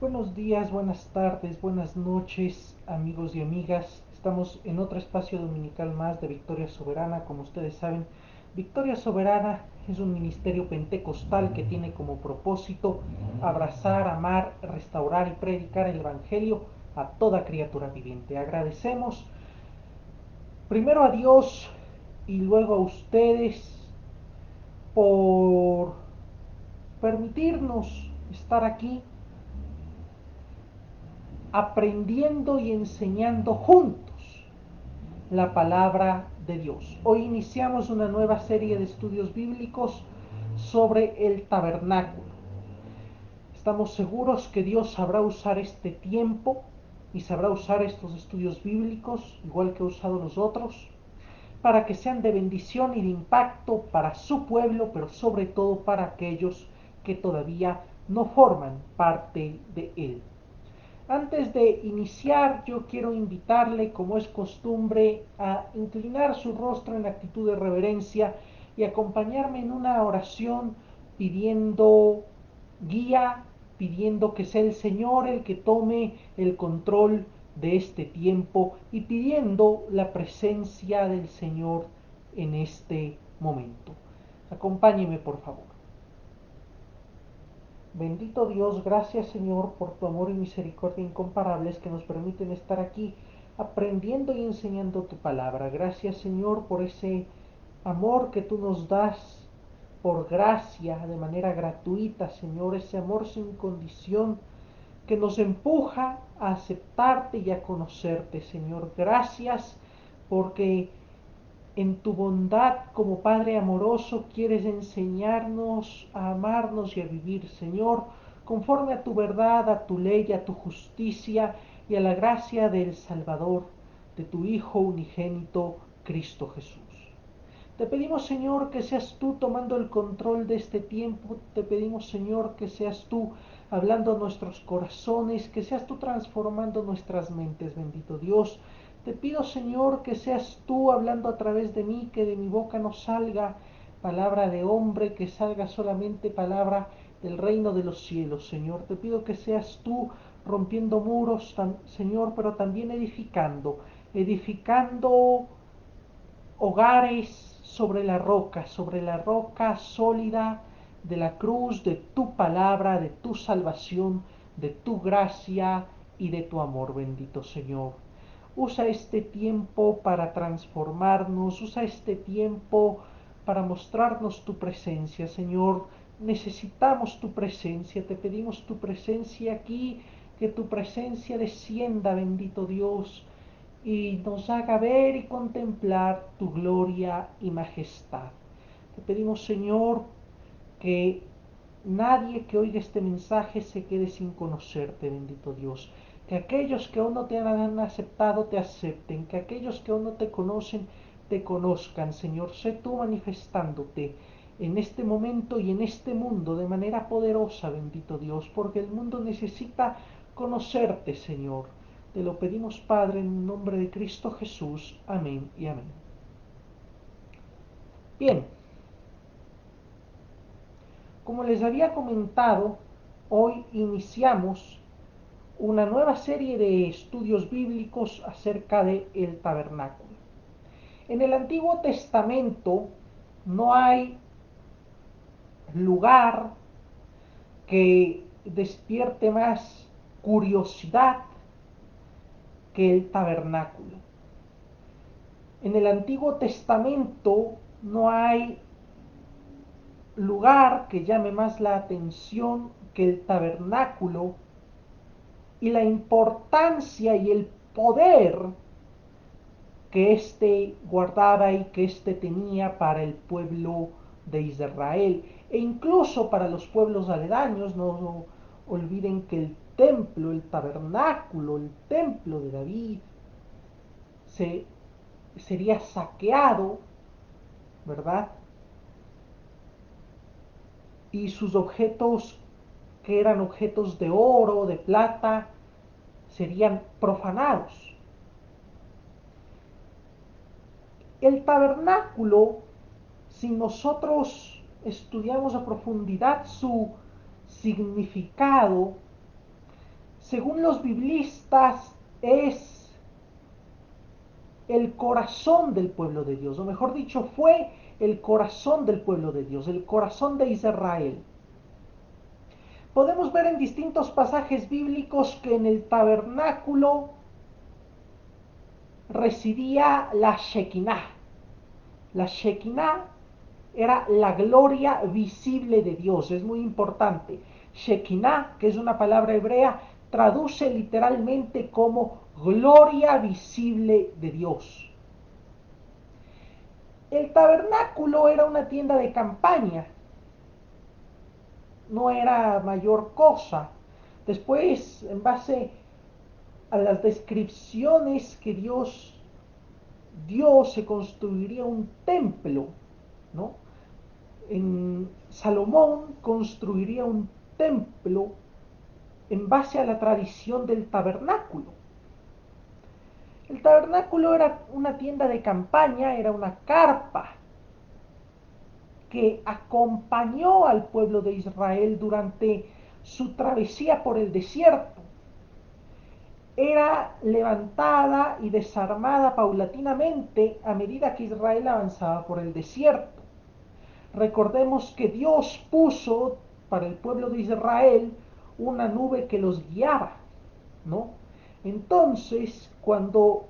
Buenos días, buenas tardes, buenas noches, amigos y amigas. Estamos en otro espacio dominical más de Victoria Soberana. Como ustedes saben, Victoria Soberana es un ministerio pentecostal que tiene como propósito abrazar, amar, restaurar y predicar el Evangelio a toda criatura viviente. Agradecemos primero a Dios y luego a ustedes por permitirnos estar aquí aprendiendo y enseñando juntos la palabra de Dios. Hoy iniciamos una nueva serie de estudios bíblicos sobre el tabernáculo. Estamos seguros que Dios sabrá usar este tiempo y sabrá usar estos estudios bíblicos, igual que ha usado los otros, para que sean de bendición y de impacto para su pueblo, pero sobre todo para aquellos que todavía no forman parte de él. Antes de iniciar, yo quiero invitarle, como es costumbre, a inclinar su rostro en actitud de reverencia y acompañarme en una oración pidiendo guía, pidiendo que sea el Señor el que tome el control de este tiempo y pidiendo la presencia del Señor en este momento. Acompáñeme, por favor. Bendito Dios, gracias Señor por tu amor y misericordia incomparables que nos permiten estar aquí aprendiendo y enseñando tu palabra. Gracias Señor por ese amor que tú nos das por gracia, de manera gratuita, Señor, ese amor sin condición que nos empuja a aceptarte y a conocerte, Señor. Gracias porque en tu bondad como Padre amoroso quieres enseñarnos a amarnos y a vivir, Señor, conforme a tu verdad, a tu ley, a tu justicia y a la gracia del Salvador, de tu Hijo unigénito, Cristo Jesús. Te pedimos, Señor, que seas tú tomando el control de este tiempo. Te pedimos, Señor, que seas tú hablando a nuestros corazones, que seas tú transformando nuestras mentes, bendito Dios. Te pido, Señor, que seas tú hablando a través de mí, que de mi boca no salga palabra de hombre, que salga solamente palabra del reino de los cielos, Señor. Te pido que seas tú rompiendo muros, Señor, pero también edificando hogares sobre la roca sólida de la cruz, de tu palabra, de tu salvación, de tu gracia y de tu amor, bendito Señor. Usa este tiempo para transformarnos, usa este tiempo para mostrarnos tu presencia, Señor. Necesitamos tu presencia, te pedimos tu presencia aquí, que tu presencia descienda, bendito Dios, y nos haga ver y contemplar tu gloria y majestad. Te pedimos, Señor, que nadie que oiga este mensaje se quede sin conocerte, bendito Dios. Que aquellos que aún no te han aceptado te acepten, que aquellos que aún no te conocen te conozcan, Señor. Sé tú manifestándote en este momento y en este mundo de manera poderosa, bendito Dios, porque el mundo necesita conocerte, Señor. Te lo pedimos, Padre, en el nombre de Cristo Jesús. Amén y amén. Bien, como les había comentado, hoy iniciamos una nueva serie de estudios bíblicos acerca de el tabernáculo. En el Antiguo Testamento no hay lugar que despierte más curiosidad que el tabernáculo. En el Antiguo Testamento no hay lugar que llame más la atención que el tabernáculo y la importancia y el poder que éste guardaba y que éste tenía para el pueblo de Israel e incluso para los pueblos aledaños. No olviden que el templo, el tabernáculo, el templo de David se, sería saqueado, ¿verdad? Y sus objetos, que eran objetos de oro, de plata, serían profanados. El tabernáculo, si nosotros estudiamos a profundidad su significado, según los biblistas, es el corazón del pueblo de Dios, o mejor dicho, fue el corazón del pueblo de Dios, el corazón de Israel. Podemos ver en distintos pasajes bíblicos que en el tabernáculo residía la Shekinah. La Shekinah era la gloria visible de Dios, es muy importante. Shekinah, que es una palabra hebrea, traduce literalmente como gloria visible de Dios. El tabernáculo era una tienda de campaña, no era mayor cosa. Después, en base a las descripciones que Dios dio, se construiría un templo, ¿no? En Salomón construiría un templo en base a la tradición del tabernáculo. El tabernáculo era una tienda de campaña, era una carpa que acompañó al pueblo de Israel durante su travesía por el desierto. Era levantada y desarmada paulatinamente a medida que Israel avanzaba por el desierto. Recordemos que Dios puso para el pueblo de Israel una nube que los guiaba, ¿no? Entonces, cuando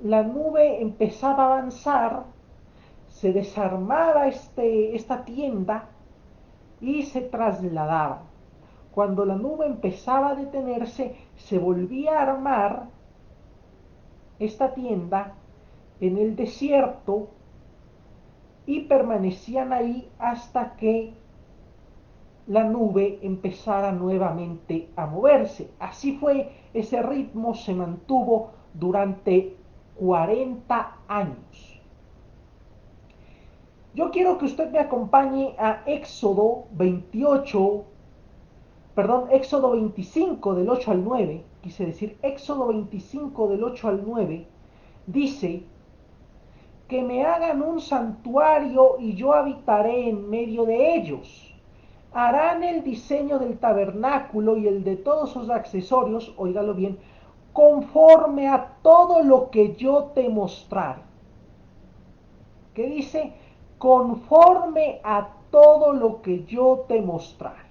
la nube empezaba a avanzar, se desarmaba esta tienda y se trasladaba. Cuando la nube empezaba a detenerse, se volvía a armar esta tienda en el desierto y permanecían ahí hasta que la nube empezara nuevamente a moverse. Así fue, ese ritmo se mantuvo durante 40 años. Yo quiero que usted me acompañe a Éxodo 25 del 8 al 9, quise decir Éxodo 25 del 8 al 9, dice: que me hagan un santuario y yo habitaré en medio de ellos. Harán el diseño del tabernáculo y el de todos sus accesorios, óigalo bien, conforme a todo lo que yo te mostrare. ¿Qué dice? Conforme a todo lo que yo te mostrare.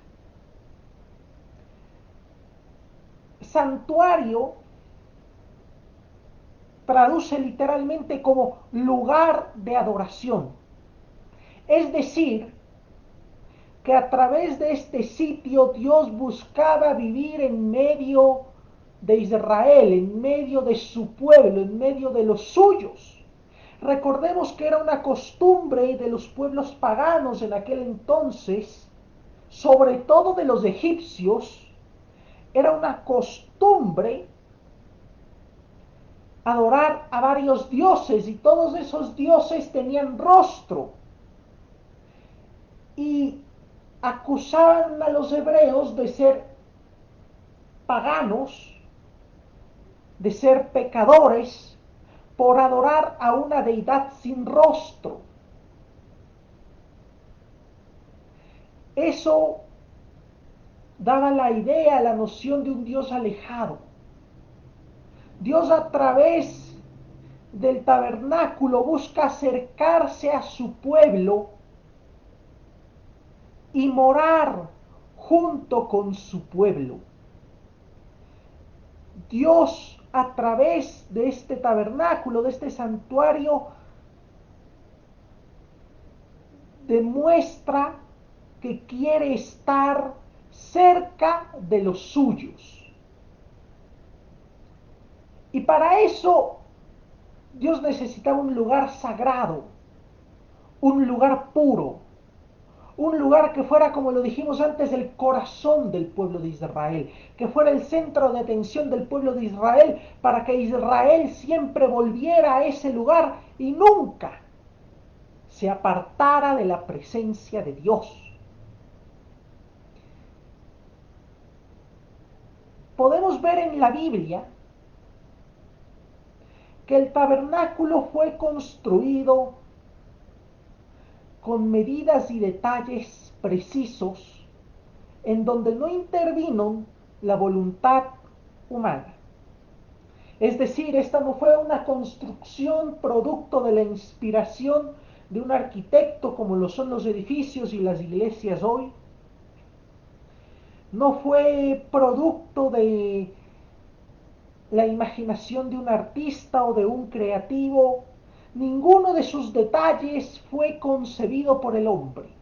Santuario traduce literalmente como lugar de adoración. Es decir, que a través de este sitio Dios buscaba vivir en medio de Israel, en medio de su pueblo, en medio de los suyos. Recordemos que era una costumbre de los pueblos paganos en aquel entonces, sobre todo de los egipcios, era una costumbre adorar a varios dioses y todos esos dioses tenían rostro. Y acusaban a los hebreos de ser paganos, de ser pecadores, por adorar a una deidad sin rostro. Eso daba la idea, la noción de un Dios alejado. Dios, a través del tabernáculo, busca acercarse a su pueblo y morar junto con su pueblo. Dios, a través de este tabernáculo, de este santuario, demuestra que quiere estar cerca de los suyos. Y para eso Dios necesitaba un lugar sagrado, un lugar puro, un lugar que fuera, como lo dijimos antes, el corazón del pueblo de Israel, que fuera el centro de atención del pueblo de Israel, para que Israel siempre volviera a ese lugar y nunca se apartara de la presencia de Dios. Podemos ver en la Biblia que el tabernáculo fue construido con medidas y detalles precisos, en donde no intervino la voluntad humana. Es decir, esta no fue una construcción producto de la inspiración de un arquitecto como lo son los edificios y las iglesias hoy. No fue producto de la imaginación de un artista o de un creativo. Ninguno de sus detalles fue concebido por el hombre.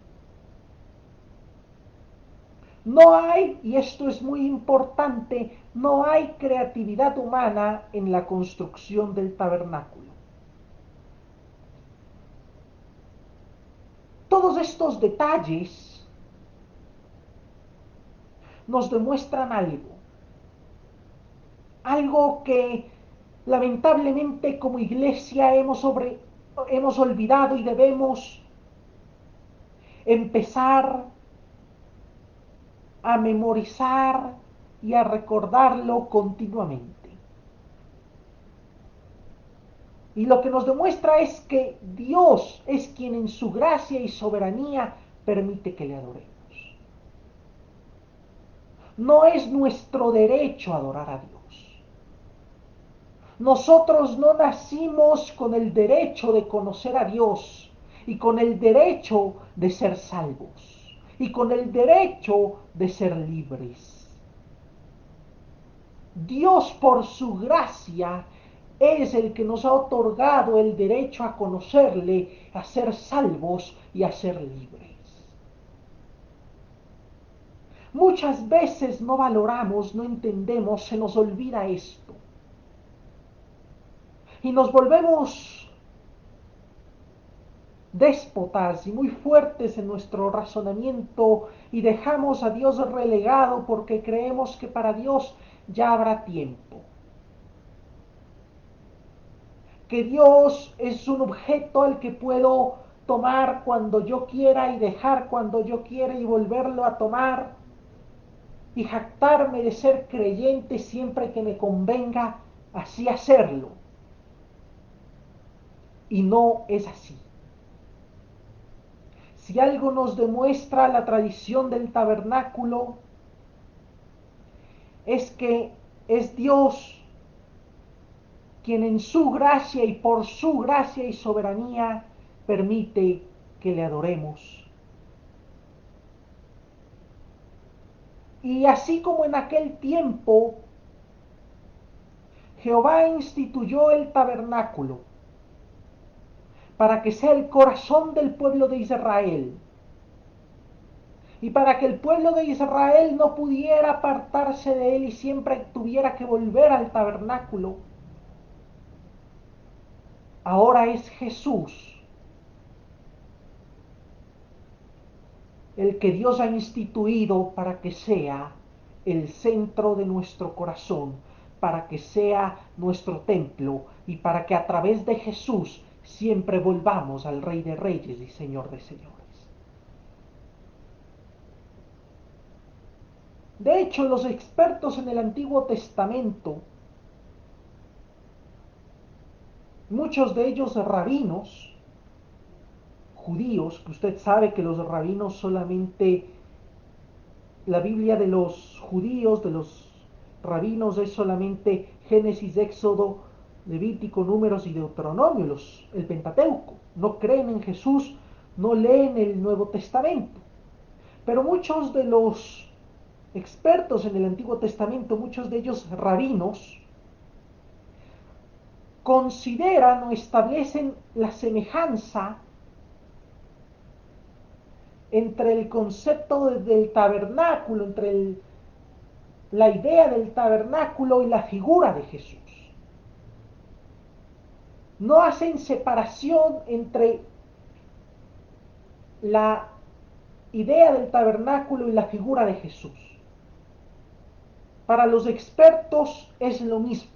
No hay, y esto es muy importante, no hay creatividad humana en la construcción del tabernáculo. Todos estos detalles nos demuestran algo que lamentablemente como iglesia hemos olvidado y debemos empezar a memorizar y a recordarlo continuamente. Y lo que nos demuestra es que Dios es quien en su gracia y soberanía permite que le adoremos. No es nuestro derecho adorar a Dios. Nosotros no nacimos con el derecho de conocer a Dios y con el derecho de ser salvos y con el derecho de ser libres. Dios por su gracia es el que nos ha otorgado el derecho a conocerle, a ser salvos y a ser libres. Muchas veces no valoramos, no entendemos, se nos olvida esto. Y nos volvemos déspotas y muy fuertes en nuestro razonamiento y dejamos a Dios relegado porque creemos que para Dios ya habrá tiempo. Que Dios es un objeto al que puedo tomar cuando yo quiera y dejar cuando yo quiera y volverlo a tomar y jactarme de ser creyente siempre que me convenga así hacerlo. Y no es así. Si algo nos demuestra la tradición del tabernáculo, es que es Dios quien en su gracia y por su gracia y soberanía permite que le adoremos. Y así como en aquel tiempo Jehová instituyó el tabernáculo para que sea el corazón del pueblo de Israel y para que el pueblo de Israel no pudiera apartarse de él y siempre tuviera que volver al tabernáculo, ahora es Jesús el que Dios ha instituido para que sea el centro de nuestro corazón, para que sea nuestro templo y para que a través de Jesús siempre volvamos al Rey de Reyes y Señor de Señores. De hecho, los expertos en el Antiguo Testamento, muchos de ellos rabinos, judíos, que usted sabe que los rabinos solamente la Biblia de los judíos, de los rabinos, es solamente Génesis, Éxodo, Levítico, Números y Deuteronomio, el Pentateuco. No creen en Jesús, no leen el Nuevo Testamento. Pero muchos de los expertos en el Antiguo Testamento, muchos de ellos rabinos, consideran o establecen la semejanza entre el concepto del tabernáculo, la idea del tabernáculo y la figura de Jesús. No hacen separación entre la idea del tabernáculo y la figura de Jesús. Para los expertos es lo mismo.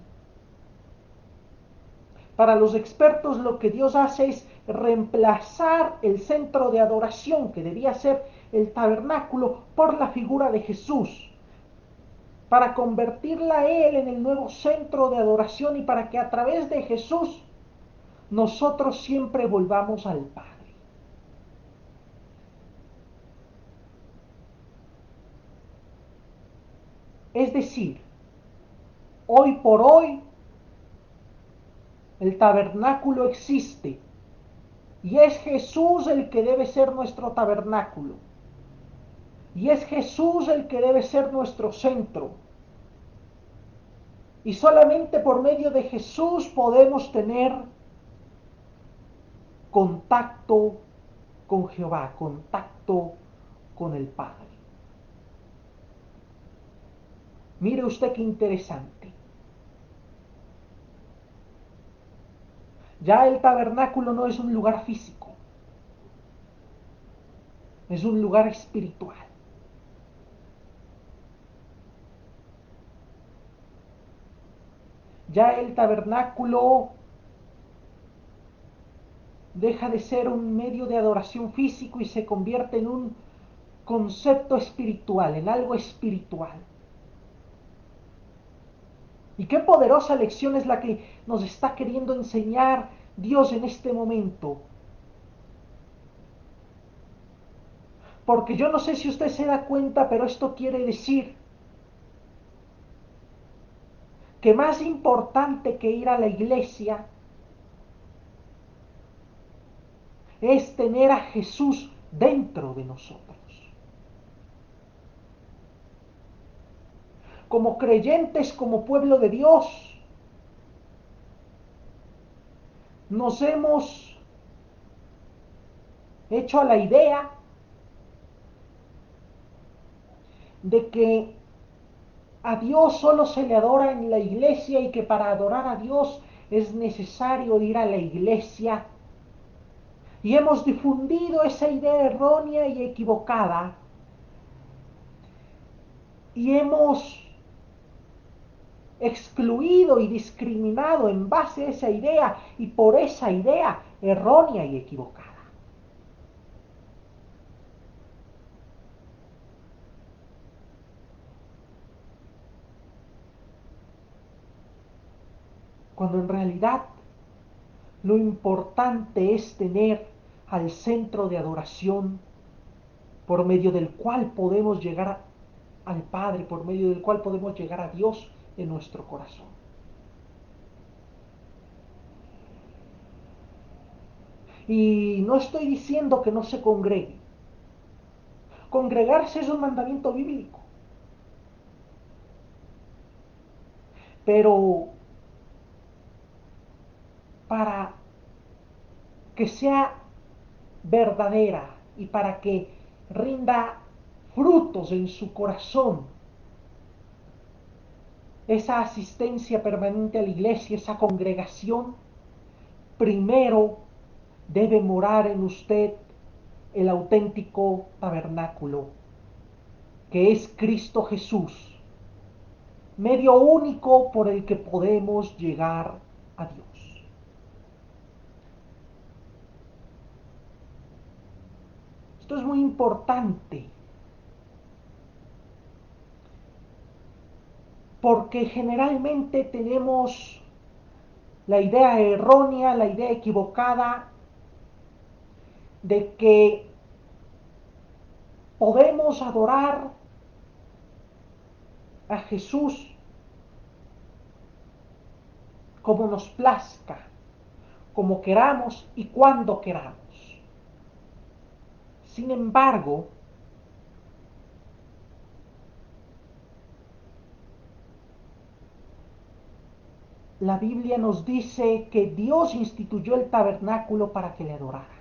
Para los expertos lo que Dios hace es reemplazar el centro de adoración que debía ser el tabernáculo por la figura de Jesús, para convertirla a Él en el nuevo centro de adoración y para que a través de Jesús nosotros siempre volvamos al Padre. Es decir, Hoy por hoy el tabernáculo existe y es Jesús el que debe ser nuestro tabernáculo. Y es Jesús el que debe ser nuestro centro. Y solamente por medio de Jesús podemos tener contacto con Jehová, contacto con el Padre. Mire usted qué interesante. Ya el tabernáculo no es un lugar físico, es un lugar espiritual. Ya el tabernáculo deja de ser un medio de adoración físico y se convierte en un concepto espiritual, en algo espiritual. Y qué poderosa lección es la que nos está queriendo enseñar Dios en este momento. Porque yo no sé si usted se da cuenta, pero esto quiere decir que más importante que ir a la iglesia es tener a Jesús dentro de nosotros. Como creyentes, como pueblo de Dios, nos hemos hecho a la idea de que a Dios solo se le adora en la iglesia y que para adorar a Dios es necesario ir a la iglesia. Y hemos difundido esa idea errónea y equivocada. Y hemos excluido y discriminado en base a esa idea y por esa idea errónea y equivocada. Cuando en realidad lo importante es tener al centro de adoración por medio del cual podemos llegar al Padre, por medio del cual podemos llegar a Dios en nuestro corazón. Y no estoy diciendo que no se congregue. Congregarse es un mandamiento bíblico. Pero para que sea verdadera y para que rinda frutos en su corazón, esa asistencia permanente a la iglesia, esa congregación, primero debe morar en usted el auténtico tabernáculo, que es Cristo Jesús, medio único por el que podemos llegar a Dios. Esto es muy importante porque generalmente tenemos la idea errónea, la idea equivocada de que podemos adorar a Jesús como nos plazca, como queramos y cuando queramos. Sin embargo, la Biblia nos dice que Dios instituyó el tabernáculo para que le adorara.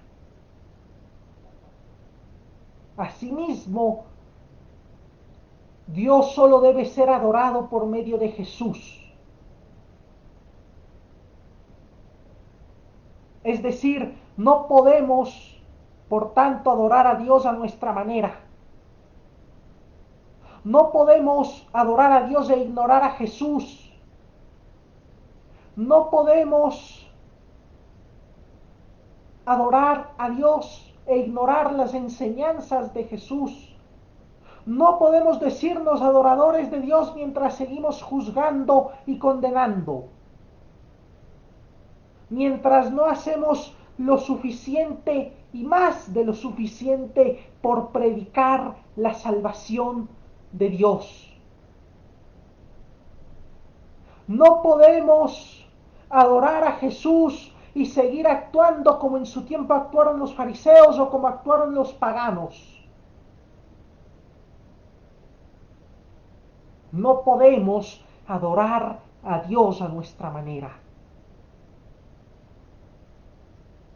Asimismo, Dios solo debe ser adorado por medio de Jesús. Es decir, no podemos, por tanto, adorar a Dios a nuestra manera. No podemos adorar a Dios e ignorar a Jesús. No podemos adorar a Dios e ignorar las enseñanzas de Jesús. No podemos decirnos adoradores de Dios mientras seguimos juzgando y condenando. Mientras no hacemos lo suficiente y más de lo suficiente por predicar la salvación de Dios. No podemos adorar a Jesús y seguir actuando como en su tiempo actuaron los fariseos o como actuaron los paganos. No podemos adorar a Dios a nuestra manera.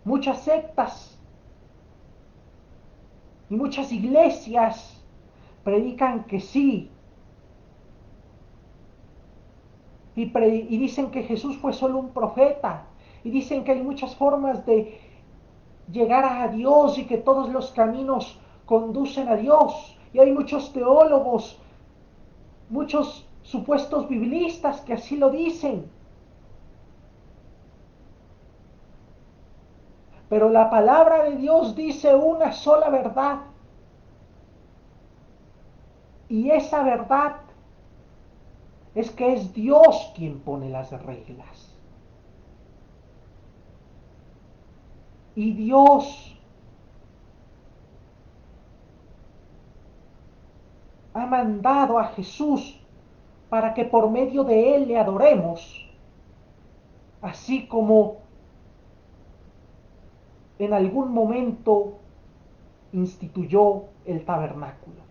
Muchas sectas y muchas iglesias predican que sí y dicen que Jesús fue solo un profeta y dicen que hay muchas formas de llegar a Dios y que todos los caminos conducen a Dios. Y hay muchos teólogos, muchos supuestos biblistas que así lo dicen. Pero la palabra de Dios dice una sola verdad. Y esa verdad es que es Dios quien pone las reglas. Y Dios ha mandado a Jesús para que por medio de Él le adoremos, así como en algún momento instituyó el tabernáculo.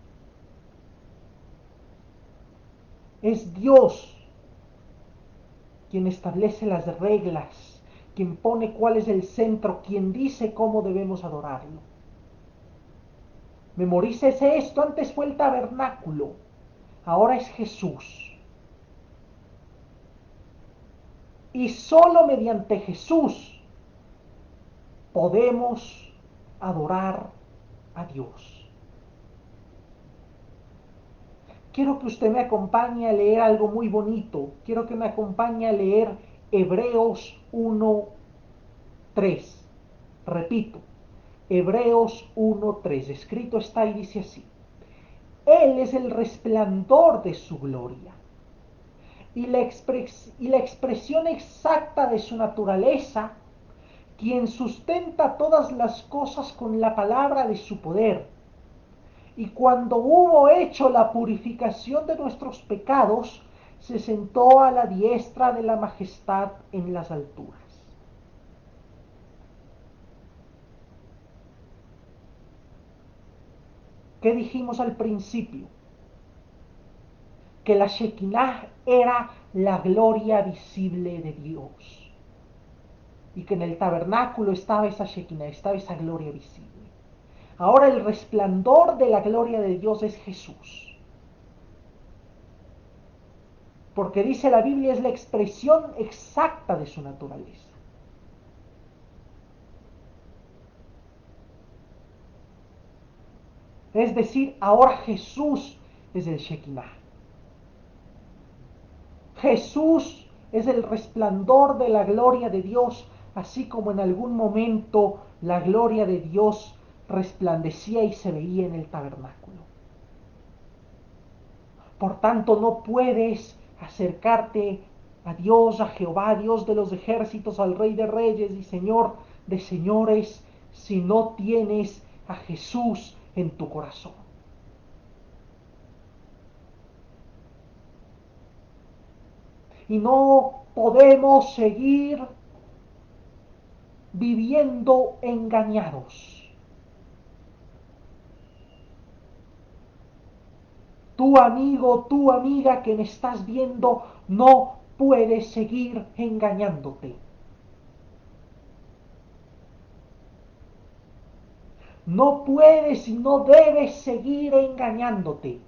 Es Dios quien establece las reglas, quien pone cuál es el centro, quien dice cómo debemos adorarlo. Memorícese esto, antes fue el tabernáculo, ahora es Jesús. Y solo mediante Jesús podemos adorar a Dios. Quiero que usted me acompañe a leer algo muy bonito. Quiero que me acompañe a leer Hebreos 1:3. Repito, Hebreos 1:3. Escrito está y dice así: Él es el resplandor de su gloria y la expresión exacta de su naturaleza, quien sustenta todas las cosas con la palabra de su poder. Y cuando hubo hecho la purificación de nuestros pecados, se sentó a la diestra de la majestad en las alturas. ¿Qué dijimos al principio? Que la Shekinah era la gloria visible de Dios. Y que en el tabernáculo estaba esa Shekinah, estaba esa gloria visible. Ahora el resplandor de la gloria de Dios es Jesús. Porque dice la Biblia es la expresión exacta de su naturaleza. Es decir, ahora Jesús es el Shekinah. Jesús es el resplandor de la gloria de Dios, así como en algún momento la gloria de Dios resplandecía y se veía en el tabernáculo. Por tanto, no puedes acercarte a Dios, a Jehová, Dios de los ejércitos, al Rey de reyes y Señor de señores, si no tienes a Jesús en tu corazón. Y no podemos seguir viviendo engañados. Tu amigo, tu amiga que me estás viendo, no puedes seguir engañándote. No puedes y no debes seguir engañándote.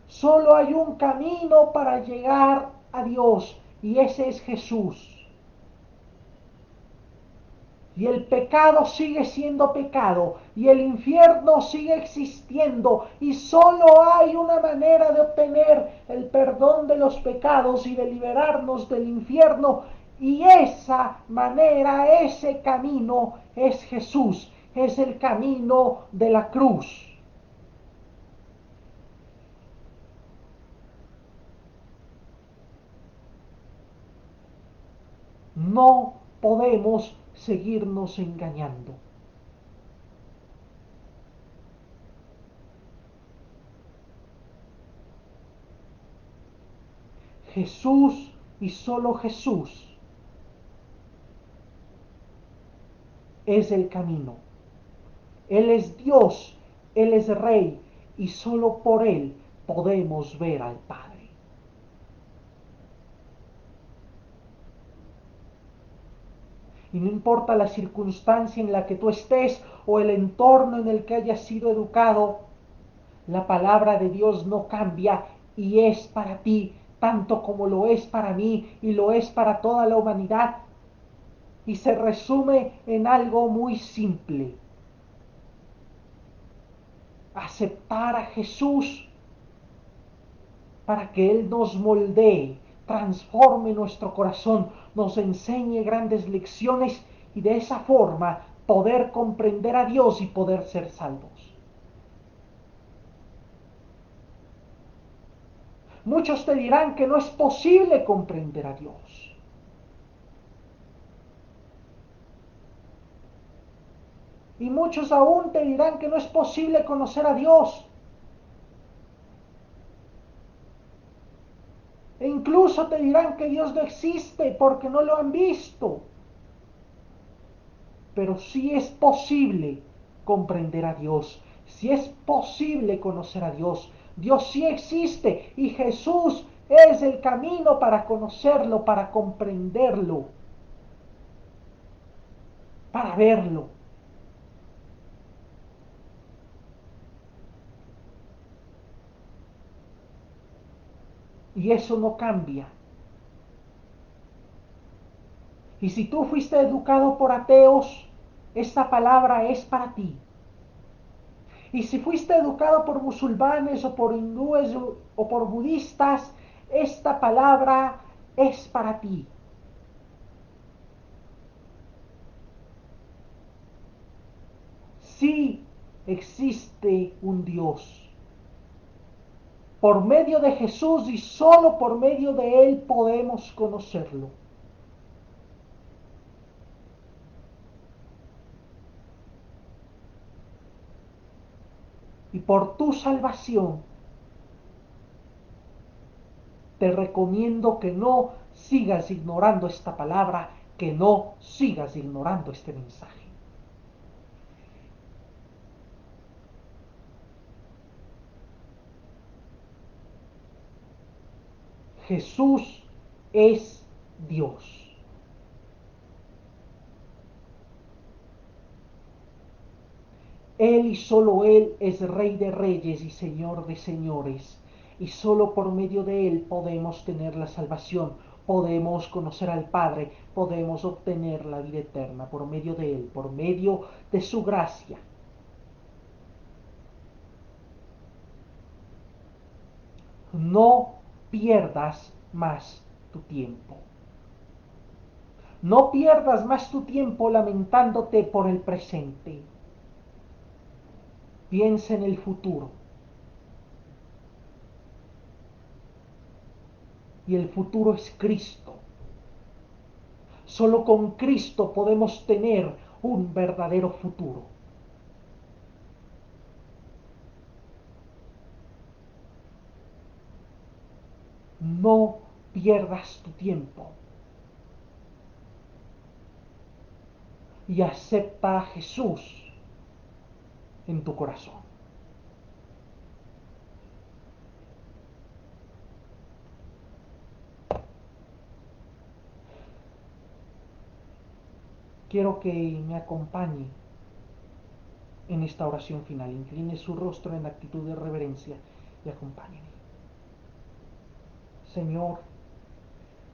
Solo hay un camino para llegar a Dios y ese es Jesús. Y el pecado sigue siendo pecado y el infierno sigue existiendo y solo hay una manera de obtener el perdón de los pecados y de liberarnos del infierno, y esa manera, ese camino es Jesús, es el camino de la cruz. No podemos seguirnos engañando. Jesús y solo Jesús es el camino. Él es Dios, Él es Rey y solo por Él podemos ver al Padre. Y no importa la circunstancia en la que tú estés o el entorno en el que hayas sido educado, la palabra de Dios no cambia y es para ti, tanto como lo es para mí y lo es para toda la humanidad. Y se resume en algo muy simple: aceptar a Jesús para que Él nos moldee, transforme nuestro corazón, nos enseñe grandes lecciones y de esa forma poder comprender a Dios y poder ser salvos. Muchos te dirán que no es posible comprender a Dios. Y muchos aún te dirán que no es posible conocer a Dios. E incluso te dirán que Dios no existe porque no lo han visto. Pero sí es posible comprender a Dios. Sí es posible conocer a Dios. Dios sí existe y Jesús es el camino para conocerlo, para comprenderlo, para verlo. Y eso no cambia. Y si tú fuiste educado por ateos, esta palabra es para ti. Y si fuiste educado por musulmanes o por hindúes o por budistas, esta palabra es para ti. Sí existe un Dios. Por medio de Jesús y solo por medio de Él podemos conocerlo. Y por tu salvación te recomiendo que no sigas ignorando esta palabra, que no sigas ignorando este mensaje. Jesús es Dios. Él y solo Él es Rey de Reyes y Señor de Señores. Y solo por medio de Él podemos tener la salvación, podemos conocer al Padre, podemos obtener la vida eterna por medio de Él, por medio de su gracia. No pierdas más tu tiempo. No pierdas más tu tiempo lamentándote por el presente. Piensa en el futuro. Y el futuro es Cristo. Solo con Cristo podemos tener un verdadero futuro. No pierdas tu tiempo y acepta a Jesús en tu corazón. Quiero que me acompañe en esta oración final. Incline su rostro en actitud de reverencia y acompáñeme. Señor,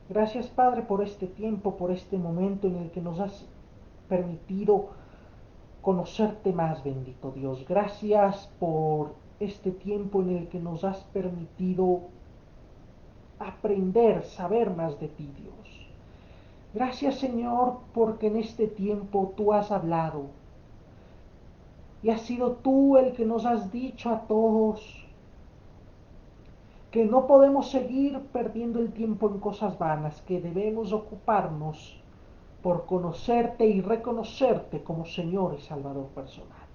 gracias Padre por este tiempo, por este momento en el que nos has permitido conocerte más, bendito Dios. Gracias por este tiempo en el que nos has permitido aprender, saber más de ti, Dios. Gracias, Señor, porque en este tiempo tú has hablado y has sido tú el que nos has dicho a todos que no podemos seguir perdiendo el tiempo en cosas vanas, que debemos ocuparnos por conocerte y reconocerte como Señor y Salvador personal.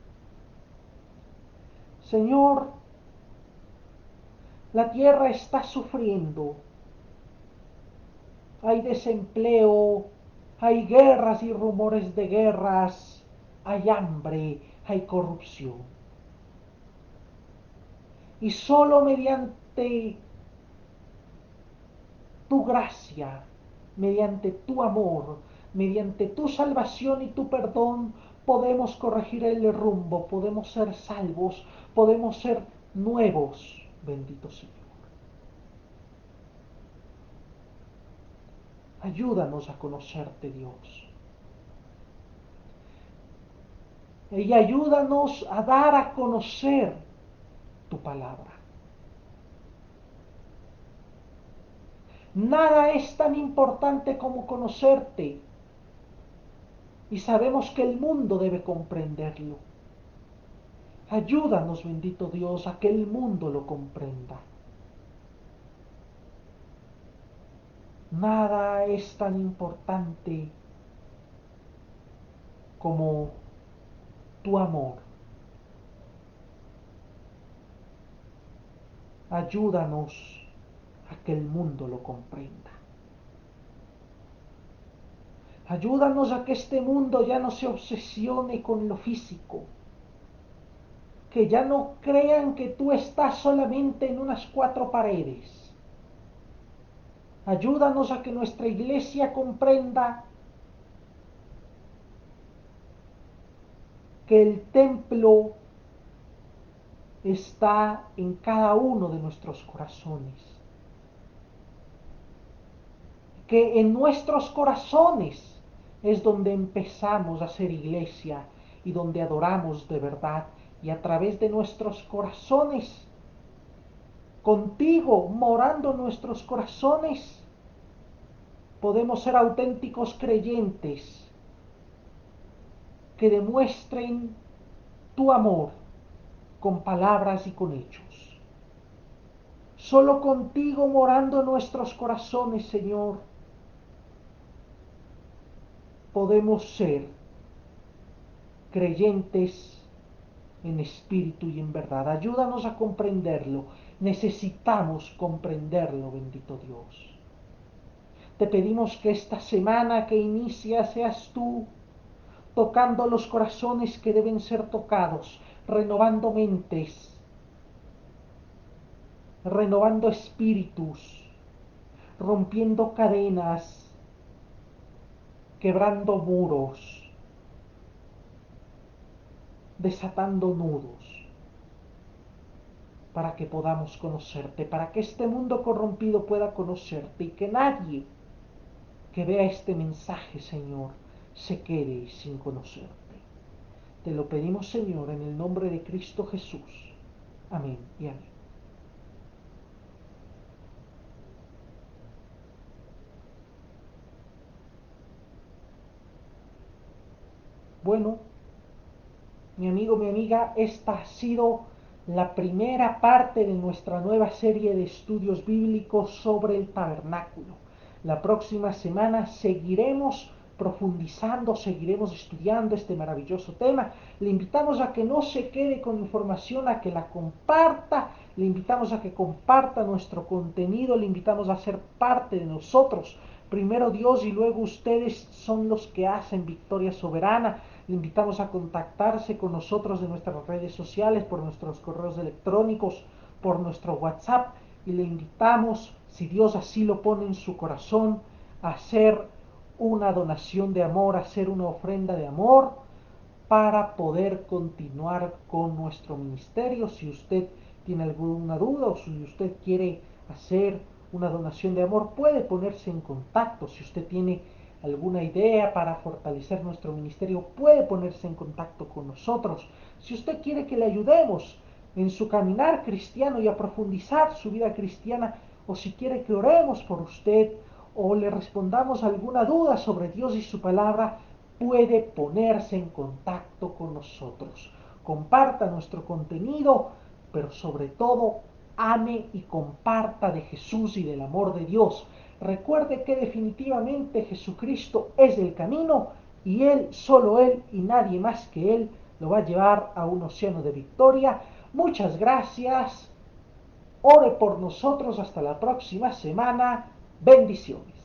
Señor, la tierra está sufriendo hay desempleo, hay guerras y rumores de guerras, hay hambre, hay corrupción. Y solo mediante tu gracia, mediante tu amor, mediante tu salvación y tu perdón, podemos corregir el rumbo, podemos ser salvos, podemos ser nuevos. Bendito Señor. Ayúdanos a conocerte, Dios. Y ayúdanos a dar a conocer tu palabra. Nada es tan importante como conocerte. Y sabemos que el mundo debe comprenderlo. Ayúdanos, bendito Dios, a que el mundo lo comprenda. Nada es tan importante como tu amor. Ayúdanos a que el mundo lo comprenda. Ayúdanos a que este mundo ya no se obsesione con lo físico, que ya no crean que tú estás solamente en unas cuatro paredes. Ayúdanos a que nuestra iglesia comprenda que el templo está en cada uno de nuestros corazones, que en nuestros corazones es donde empezamos a ser iglesia y donde adoramos de verdad, y a través de nuestros corazones, contigo morando en nuestros corazones, podemos ser auténticos creyentes que demuestren tu amor con palabras y con hechos. Solo contigo morando en nuestros corazones, Señor, podemos ser creyentes en espíritu y en verdad. Ayúdanos a comprenderlo. Necesitamos comprenderlo, bendito Dios. Te pedimos que esta semana que inicia seas tú tocando los corazones que deben ser tocados, renovando mentes, renovando espíritus, rompiendo cadenas, quebrando muros, desatando nudos, para que podamos conocerte, para que este mundo corrompido pueda conocerte y que nadie que vea este mensaje, Señor, se quede sin conocerte. Te lo pedimos, Señor, en el nombre de Cristo Jesús. Amén y amén. Bueno, mi amigo, mi amiga, esta ha sido la primera parte de nuestra nueva serie de estudios bíblicos sobre el tabernáculo. La próxima semana seguiremos profundizando, seguiremos estudiando este maravilloso tema. Le invitamos a que no se quede con información, a que la comparta, le invitamos a que comparta nuestro contenido, le invitamos a ser parte de nosotros. Primero Dios y luego ustedes son los que hacen victoria soberana. Le invitamos a contactarse con nosotros en nuestras redes sociales, por nuestros correos electrónicos, por nuestro WhatsApp, y le invitamos, si Dios así lo pone en su corazón, a hacer una donación de amor, a hacer una ofrenda de amor para poder continuar con nuestro ministerio. Si usted tiene alguna duda o si usted quiere hacer una donación de amor, puede ponerse en contacto. Si usted tiene alguna idea para fortalecer nuestro ministerio, puede ponerse en contacto con nosotros. Si usted quiere que le ayudemos en su caminar cristiano y a profundizar su vida cristiana, o si quiere que oremos por usted o le respondamos alguna duda sobre Dios y su palabra, puede ponerse en contacto con nosotros. Comparta nuestro contenido, pero sobre todo ame y comparta de Jesús y del amor de Dios. Recuerde que definitivamente Jesucristo es el camino y Él, solo Él y nadie más que Él lo va a llevar a un océano de victoria. Muchas gracias. Ore por nosotros hasta la próxima semana. Bendiciones.